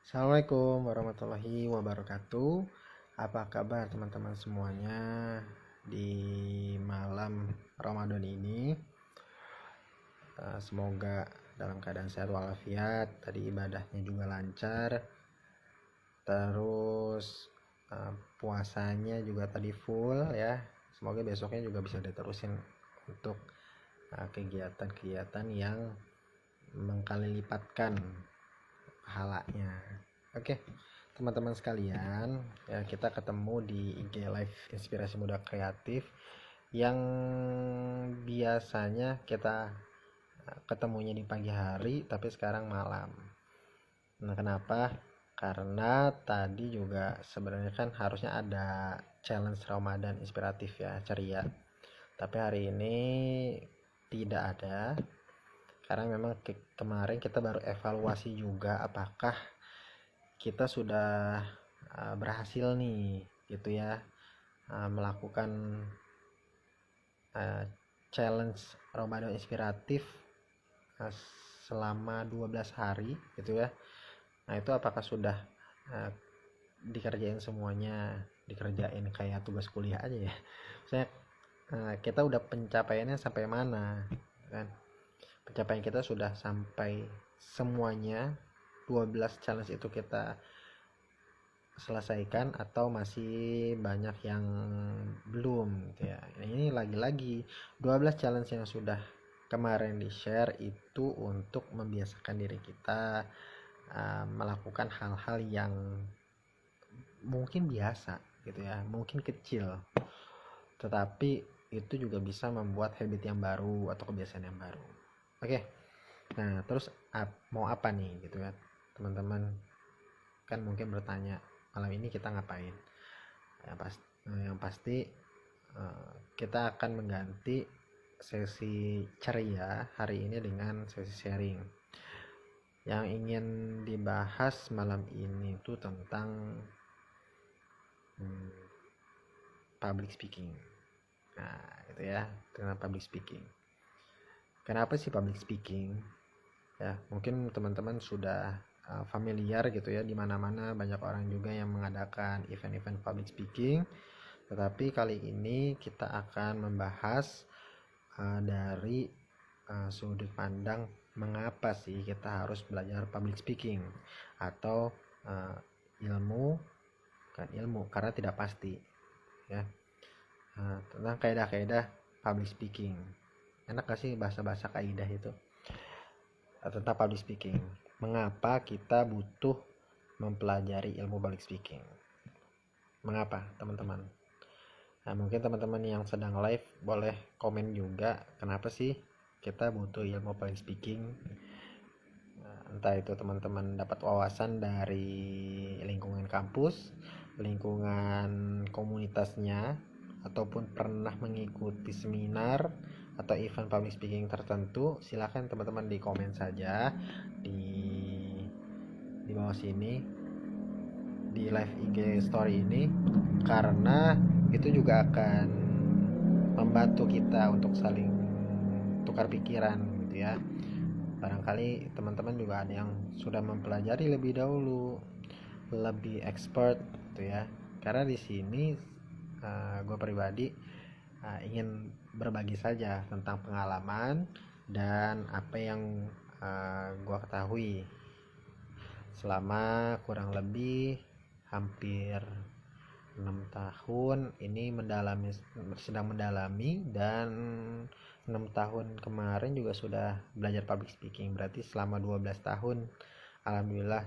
Assalamualaikum warahmatullahi wabarakatuh. Apa kabar teman-teman semuanya di malam Ramadan ini? Semoga dalam keadaan sehat walafiat. Tadi ibadahnya juga lancar. Terus puasanya juga tadi full ya. Semoga besoknya juga bisa diterusin untuk kegiatan-kegiatan yang mengkali lipatkan pahalanya. Oke, teman-teman sekalian, ya kita ketemu di IG Live Inspirasi Muda Kreatif yang biasanya kita ketemunya di pagi hari, tapi sekarang malam. Nah, kenapa? Karena tadi juga sebenarnya kan harusnya ada challenge Ramadan inspiratif ya, ceria. Tapi hari ini tidak ada, karena memang kemarin kita baru evaluasi juga apakah kita sudah berhasil nih gitu ya, melakukan challenge Ramadan inspiratif selama 12 hari gitu ya. Nah, itu apakah sudah dikerjain semuanya, dikerjain kayak tugas kuliah aja ya. Saya kita udah pencapaiannya sampai mana kan? Pencapaian kita sudah sampai semuanya 12 challenge itu kita selesaikan atau masih banyak yang belum gitu ya. Nah, ini lagi-lagi 12 challenge yang sudah kemarin di share itu untuk membiasakan diri kita melakukan hal-hal yang mungkin biasa gitu ya, mungkin kecil, tetapi itu juga bisa membuat habit yang baru atau kebiasaan yang baru. Oke. Nah, terus mau apa nih gitu ya, teman-teman kan mungkin bertanya, malam ini kita ngapain? Yang pasti kita akan mengganti sesi ceria hari ini dengan sesi sharing. Yang ingin dibahas malam ini itu tentang public speaking. Nah, itu ya, tentang public speaking. Kenapa sih public speaking? Ya, mungkin teman-teman sudah familiar gitu ya, di mana-mana banyak orang juga yang mengadakan event-event public speaking. Tetapi kali ini kita akan membahas dari sudut pandang mengapa sih kita harus belajar public speaking atau ilmu karena tidak pasti ya. Tentang kaidah-kaidah public speaking. Enak gak sih bahasa-bahasa kaidah itu? Tentang public speaking. Mengapa kita butuh mempelajari ilmu public speaking? Mengapa, teman-teman? Nah, mungkin teman-teman yang sedang live boleh komen juga kenapa sih kita butuh ilmu public speaking. Entah itu teman-teman dapat wawasan dari lingkungan kampus, lingkungan komunitasnya, ataupun pernah mengikuti seminar atau event public speaking tertentu. Silakan teman-teman di komen saja di bawah sini di live IG story ini, karena itu juga akan membantu kita untuk saling tukar pikiran gitu ya. Barangkali teman-teman juga ada yang sudah mempelajari lebih dahulu, lebih expert gitu ya. Karena di sini gue pribadi ingin berbagi saja tentang pengalaman dan apa yang gue ketahui selama kurang lebih hampir 6 tahun ini sedang mendalami, dan 6 tahun kemarin juga sudah belajar public speaking. Berarti selama 12 tahun alhamdulillah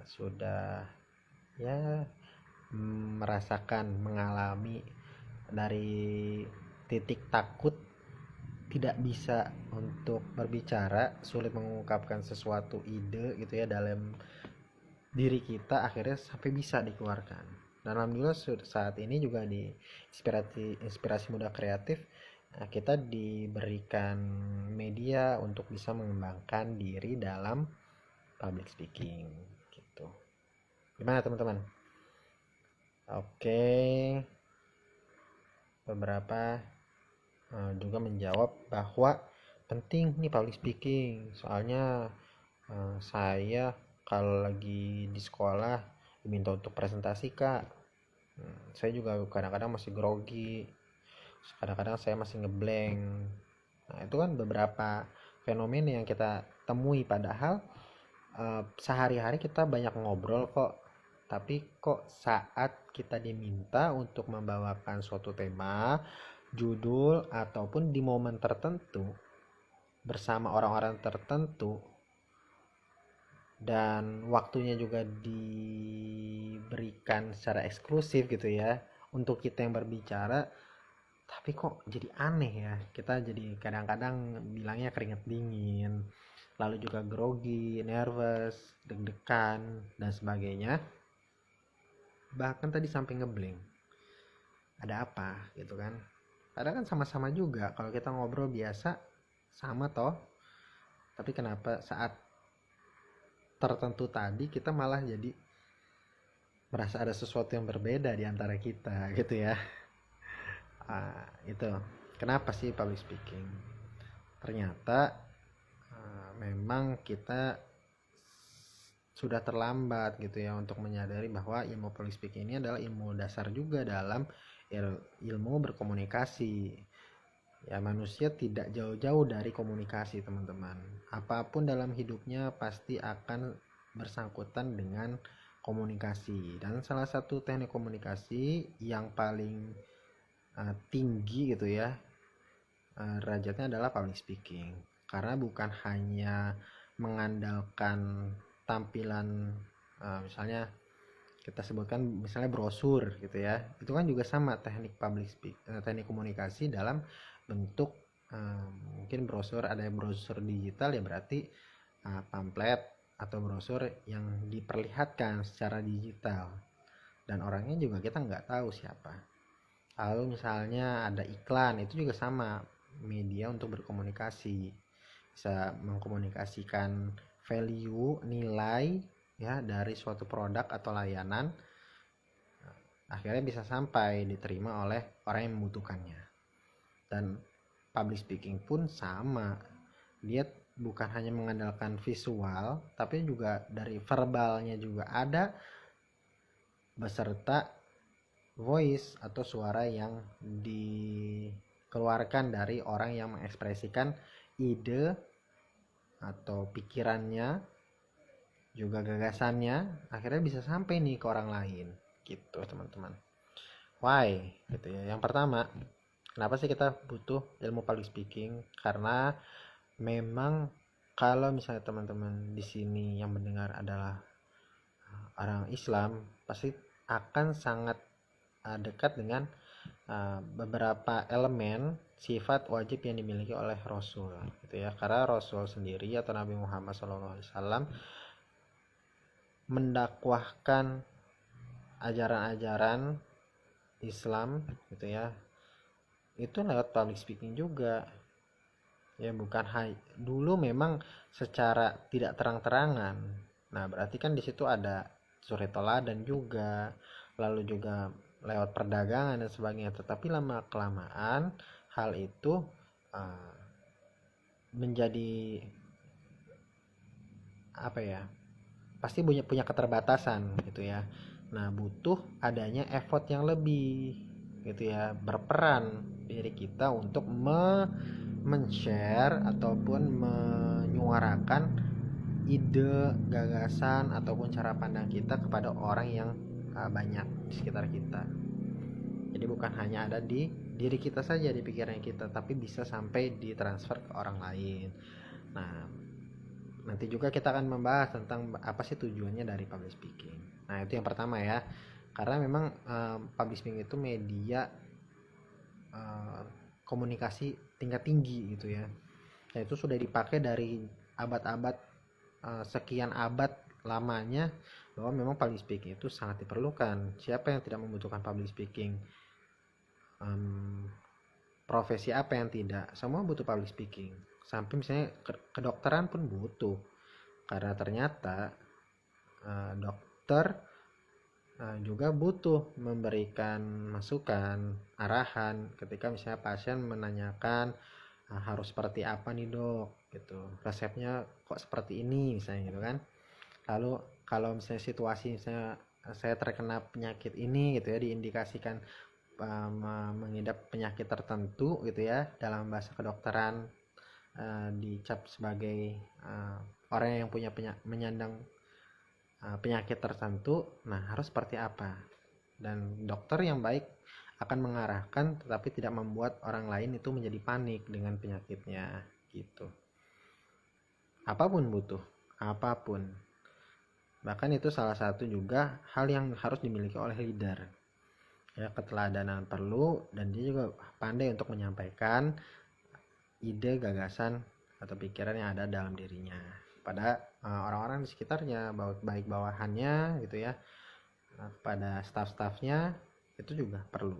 sudah ya mengalami dari titik takut, tidak bisa untuk berbicara, sulit mengungkapkan sesuatu ide gitu ya dalam diri kita, akhirnya sampai bisa dikeluarkan. Dan alhamdulillah saat ini juga di inspirasi muda kreatif kita diberikan media untuk bisa mengembangkan diri dalam public speaking gitu. Gimana teman-teman? Oke, beberapa juga menjawab bahwa penting nih public speaking, soalnya saya kalau lagi di sekolah diminta untuk presentasi kak, saya juga kadang-kadang masih grogi, kadang-kadang saya masih ngeblank. Nah itu kan beberapa fenomena yang kita temui, padahal sehari-hari kita banyak ngobrol kok, tapi kok saat kita diminta untuk membawakan suatu tema, judul, ataupun di momen tertentu bersama orang-orang tertentu, dan waktunya juga diberikan secara eksklusif gitu ya untuk kita yang berbicara, tapi kok jadi aneh ya, kita jadi kadang-kadang bilangnya keringat dingin, lalu juga grogi, nervous, deg-degan, dan sebagainya. Bahkan tadi sampai ngeblank. Ada apa gitu kan? Padahal kan sama-sama juga kalau kita ngobrol biasa, sama toh. Tapi kenapa saat tertentu tadi kita malah jadi merasa ada sesuatu yang berbeda di antara kita gitu ya. Itu kenapa sih public speaking? Ternyata memang kita sudah terlambat gitu ya untuk menyadari bahwa ilmu public speaking ini adalah ilmu dasar juga dalam ilmu berkomunikasi. Ya, manusia tidak jauh-jauh dari komunikasi, teman-teman. Apapun dalam hidupnya pasti akan bersangkutan dengan komunikasi. Dan salah satu teknik komunikasi yang paling tinggi gitu ya, derajatnya adalah public speaking. Karena bukan hanya mengandalkan tampilan, misalnya kita sebutkan misalnya brosur gitu ya, itu kan juga sama teknik teknik komunikasi dalam bentuk mungkin brosur, ada yang brosur digital ya, berarti pamflet atau brosur yang diperlihatkan secara digital dan orangnya juga kita nggak tahu siapa. Lalu misalnya ada iklan, itu juga sama, media untuk berkomunikasi, bisa mengkomunikasikan value, nilai ya dari suatu produk atau layanan, akhirnya bisa sampai diterima oleh orang yang membutuhkannya. Dan public speaking pun sama, dia bukan hanya mengandalkan visual, tapi juga dari verbalnya juga ada, beserta voice atau suara yang dikeluarkan dari orang yang mengekspresikan ide atau pikirannya, juga gagasannya, akhirnya bisa sampai nih ke orang lain gitu teman-teman. Why gitu ya. Yang pertama, kenapa sih kita butuh ilmu public speaking? Karena memang kalau misalnya teman-teman di sini yang mendengar adalah orang Islam, pasti akan sangat dekat dengan beberapa elemen sifat wajib yang dimiliki oleh Rasul gitu ya. Karena Rasul sendiri atau Nabi Muhammad SAW mendakwahkan ajaran-ajaran Islam gitu ya, itu lewat public speaking juga ya, bukan dulu memang secara tidak terang-terangan. Nah berarti kan di situ ada suri teladan juga, lalu juga lewat perdagangan dan sebagainya, tetapi lama kelamaan hal itu menjadi apa ya, pasti punya keterbatasan gitu ya. Nah butuh adanya effort yang lebih gitu ya, berperan diri kita untuk men-share ataupun menyuarakan ide, gagasan ataupun cara pandang kita kepada orang yang banyak di sekitar kita. Jadi bukan hanya ada di diri kita saja, di pikiran kita, tapi bisa sampai ditransfer ke orang lain. Nah nanti juga kita akan membahas tentang apa sih tujuannya dari public speaking. Nah itu yang pertama ya, karena memang public speaking itu media komunikasi tingkat tinggi gitu ya. Dan itu sudah dipakai dari abad-abad, sekian abad lamanya, bahwa memang public speaking itu sangat diperlukan. Siapa yang tidak membutuhkan public speaking? Profesi apa yang tidak? Semua butuh public speaking. Sampai misalnya kedokteran pun butuh, karena ternyata dokter juga butuh memberikan masukan, arahan ketika misalnya pasien menanyakan harus seperti apa nih dok gitu, resepnya kok seperti ini misalnya gitu kan. Lalu kalau misalnya situasi misalnya saya terkena penyakit ini gitu ya, diindikasikan mengidap penyakit tertentu gitu ya, dalam bahasa kedokteran dicap sebagai orang yang punya menyandang penyakit tertentu. Nah, harus seperti apa? Dan dokter yang baik akan mengarahkan, tetapi tidak membuat orang lain itu menjadi panik dengan penyakitnya gitu. Apapun butuh, apapun. Bahkan itu salah satu juga hal yang harus dimiliki oleh leader. Ya, keteladanan perlu, dan dia juga pandai untuk menyampaikan ide, gagasan, atau pikiran yang ada dalam dirinya pada orang-orang di sekitarnya, baik bawahannya gitu ya, pada staff-staffnya, itu juga perlu.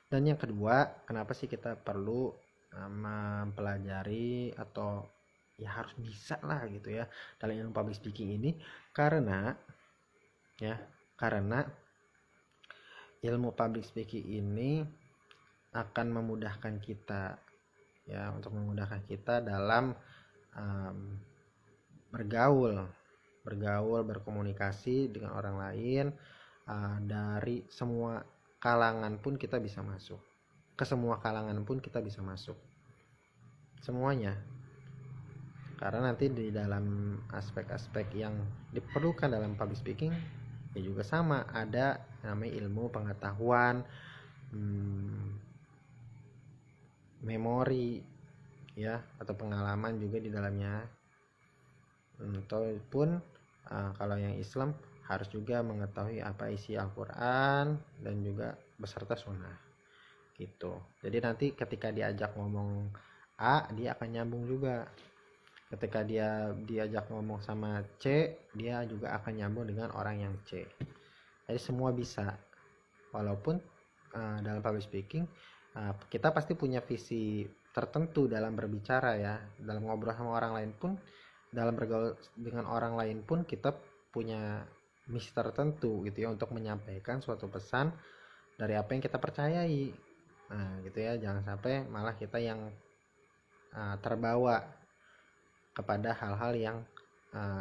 Dan yang kedua, kenapa sih kita perlu mempelajari atau ya harus bisa lah gitu ya dalam ilmu public speaking ini, karena ilmu public speaking ini akan memudahkan kita ya, untuk memudahkan kita dalam bergaul, berkomunikasi dengan orang lain. Dari semua kalangan pun kita bisa masuk, ke semua kalangan pun kita bisa masuk, semuanya. Karena nanti di dalam aspek-aspek yang diperlukan dalam public speaking ya juga sama, ada namanya ilmu pengetahuan, memori ya, atau pengalaman juga di dalamnya. Ataupun kalau yang Islam harus juga mengetahui apa isi Al-Quran dan juga beserta sunnah gitu. Jadi nanti ketika diajak ngomong A, dia akan nyambung juga. Ketika dia diajak ngomong sama C, dia juga akan nyambung dengan orang yang C. Jadi semua bisa. Walaupun dalam public speaking kita pasti punya visi tertentu dalam berbicara ya, dalam ngobrol sama orang lain pun, dalam bergaul dengan orang lain pun kita punya misi tertentu gitu ya, untuk menyampaikan suatu pesan dari apa yang kita percayai. Nah gitu ya, jangan sampai malah kita yang terbawa kepada hal-hal yang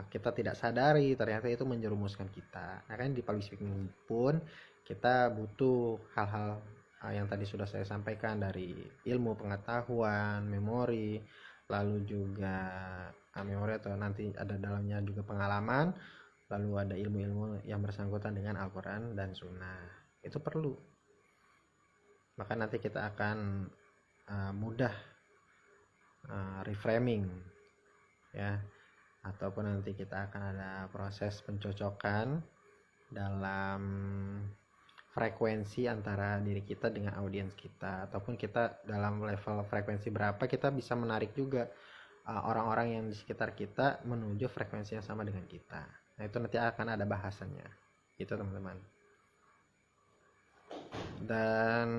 kita tidak sadari ternyata itu menjerumuskan kita. Nah kan di public speaking pun kita butuh hal-hal yang tadi sudah saya sampaikan, dari ilmu pengetahuan, memori, lalu juga memori atau nanti ada dalamnya juga pengalaman, lalu ada ilmu-ilmu yang bersangkutan dengan Al-Quran dan Sunnah. Itu perlu. Maka nanti kita akan mudah reframing ya, ataupun nanti kita akan ada proses pencocokan dalam frekuensi antara diri kita dengan audiens kita, ataupun kita dalam level frekuensi berapa kita bisa menarik juga orang-orang yang di sekitar kita menuju frekuensi yang sama dengan kita. Nah itu nanti akan ada bahasannya gitu teman-teman. Dan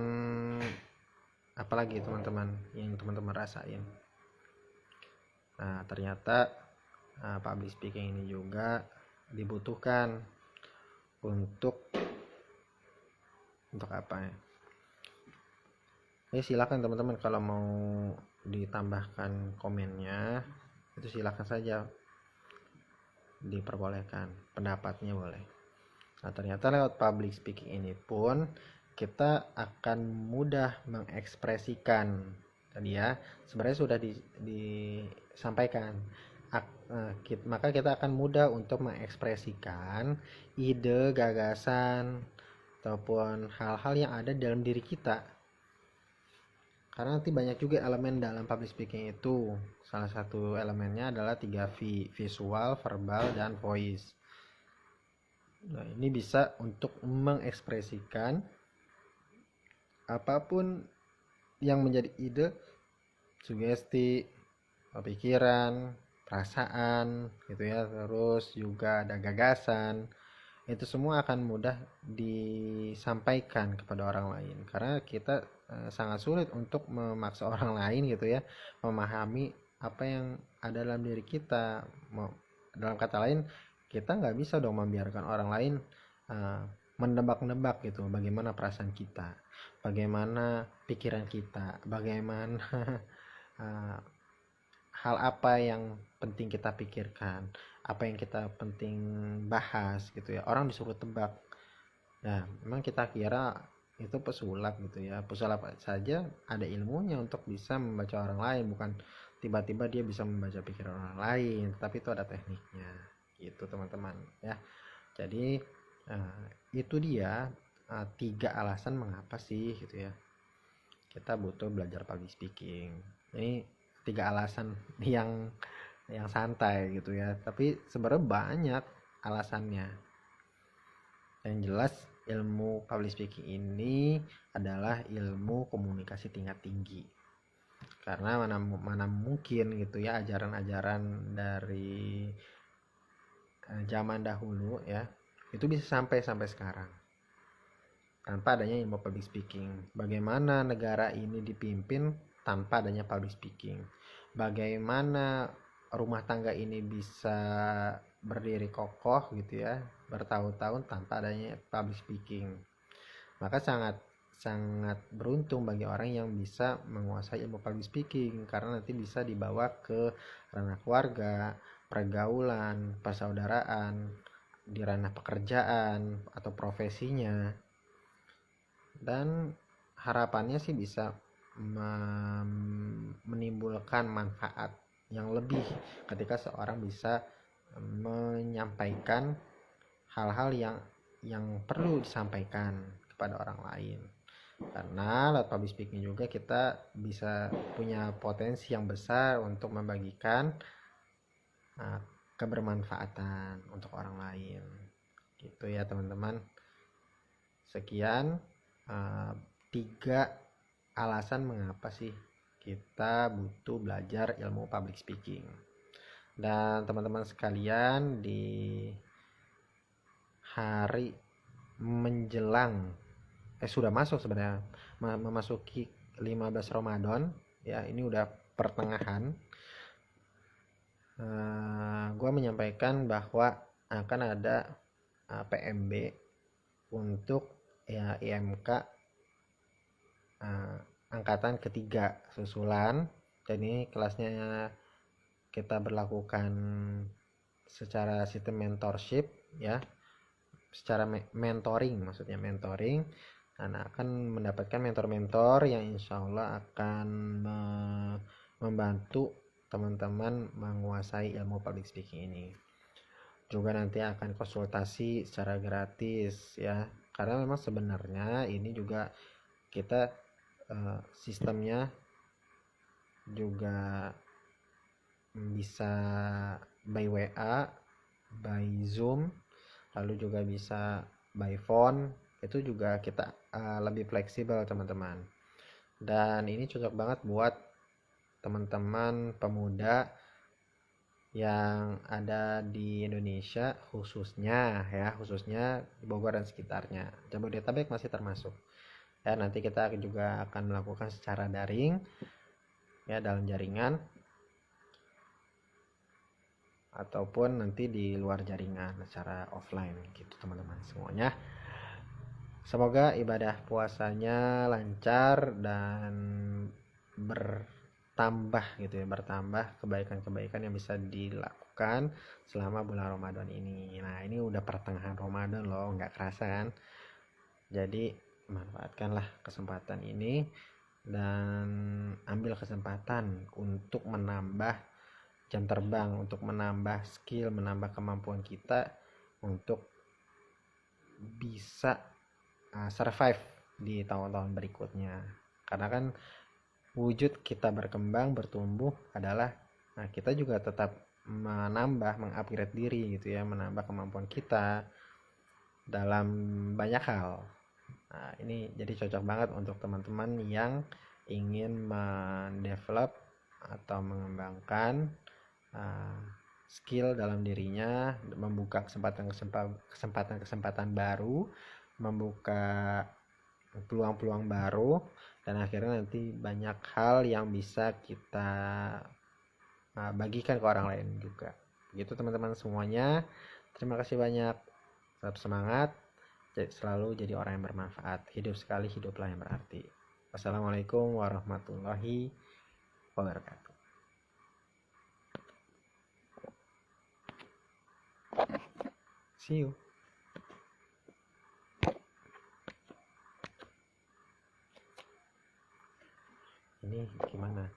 apalagi teman-teman yang teman-teman rasain, nah ternyata public speaking ini juga dibutuhkan untuk apa ya? Ini silakan teman-teman kalau mau ditambahkan komennya, itu silakan saja, diperbolehkan pendapatnya boleh. Nah ternyata lewat public speaking ini pun kita akan mudah mengekspresikan, tadi ya sebenarnya sudah disampaikan, maka kita akan mudah untuk mengekspresikan ide, gagasan, ataupun hal-hal yang ada dalam diri kita. Karena nanti banyak juga elemen dalam public speaking itu. Salah satu elemennya adalah 3V, visual, verbal, dan voice. Nah ini bisa untuk mengekspresikan apapun yang menjadi ide, sugesti, pikiran, perasaan gitu ya, terus juga ada gagasan. Itu semua akan mudah disampaikan kepada orang lain, karena kita sangat sulit untuk memaksa orang lain gitu ya memahami apa yang ada dalam diri kita. Dalam kata lain, kita nggak bisa dong membiarkan orang lain menebak-nebak gitu bagaimana perasaan kita, bagaimana pikiran kita, bagaimana hal apa yang penting kita pikirkan, apa yang kita penting bahas gitu ya. Orang disuruh tebak. Nah, memang kita kira itu pesulap gitu ya. Pesulap saja ada ilmunya untuk bisa membaca orang lain, bukan tiba-tiba dia bisa membaca pikiran orang lain, tapi itu ada tekniknya. Gitu teman-teman ya. Jadi itu dia 3 alasan mengapa sih gitu ya kita butuh belajar public speaking. Ini 3 alasan yang santai gitu ya, tapi sebenarnya banyak alasannya. Yang jelas ilmu public speaking ini adalah ilmu komunikasi tingkat tinggi, karena mana mungkin gitu ya ajaran-ajaran dari zaman dahulu ya itu bisa sampai sekarang tanpa adanya ilmu public speaking. Bagaimana negara ini dipimpin tanpa adanya public speaking? Bagaimana rumah tangga ini bisa berdiri kokoh gitu ya, bertahun-tahun tanpa adanya public speaking? Maka sangat sangat beruntung bagi orang yang bisa menguasai ilmu public speaking, karena nanti bisa dibawa ke ranah keluarga, pergaulan, persaudaraan, di ranah pekerjaan atau profesinya. Dan harapannya sih bisa menimbulkan manfaat yang lebih ketika seorang bisa menyampaikan hal-hal yang perlu disampaikan kepada orang lain. Karena lewat public speaking juga kita bisa punya potensi yang besar untuk membagikan kebermanfaatan untuk orang lain. Gitu ya teman-teman. Sekian 3 alasan mengapa sih kita butuh belajar ilmu public speaking. Dan teman-teman sekalian, di hari menjelang sudah masuk sebenarnya, memasuki 15 Ramadan ya, ini udah pertengahan, gue menyampaikan bahwa akan ada PMB untuk ya IMK angkatan ketiga susulan. Dan ini kelasnya kita berlakukan secara sistem mentorship ya, secara mentoring, maksudnya mentoring, dan akan mendapatkan mentor-mentor yang insya Allah akan membantu teman-teman menguasai ilmu public speaking ini. Juga nanti akan konsultasi secara gratis ya, karena memang sebenarnya ini juga kita sistemnya juga bisa by WA, by Zoom, lalu juga bisa by phone. Itu juga kita lebih fleksibel teman-teman. Dan ini cocok banget buat teman-teman pemuda yang ada di Indonesia, khususnya di Bogor dan sekitarnya. Jabodetabek masih termasuk. Ya, nanti kita juga akan melakukan secara daring ya, dalam jaringan, ataupun nanti di luar jaringan secara offline gitu teman-teman semuanya. Semoga ibadah puasanya lancar dan bertambah gitu ya, bertambah kebaikan-kebaikan yang bisa dilakukan selama bulan Ramadan ini. Nah, ini udah pertengahan Ramadan loh, nggak kerasa kan? Jadi manfaatkanlah kesempatan ini dan ambil kesempatan untuk menambah jam terbang, untuk menambah skill, menambah kemampuan kita untuk bisa survive di tahun-tahun berikutnya. Karena kan wujud kita berkembang, bertumbuh adalah kita juga tetap mengupgrade diri gitu ya, menambah kemampuan kita dalam banyak hal. Nah, ini jadi cocok banget untuk teman-teman yang ingin mendevelop atau mengembangkan skill dalam dirinya, membuka kesempatan baru, membuka peluang-peluang baru, dan akhirnya nanti banyak hal yang bisa kita bagikan ke orang lain juga. Begitu teman-teman semuanya. Terima kasih banyak. Tetap semangat, selalu jadi orang yang bermanfaat. Hidup sekali, hiduplah yang berarti. Wassalamualaikum warahmatullahi wabarakatuh. See you. Ini gimana?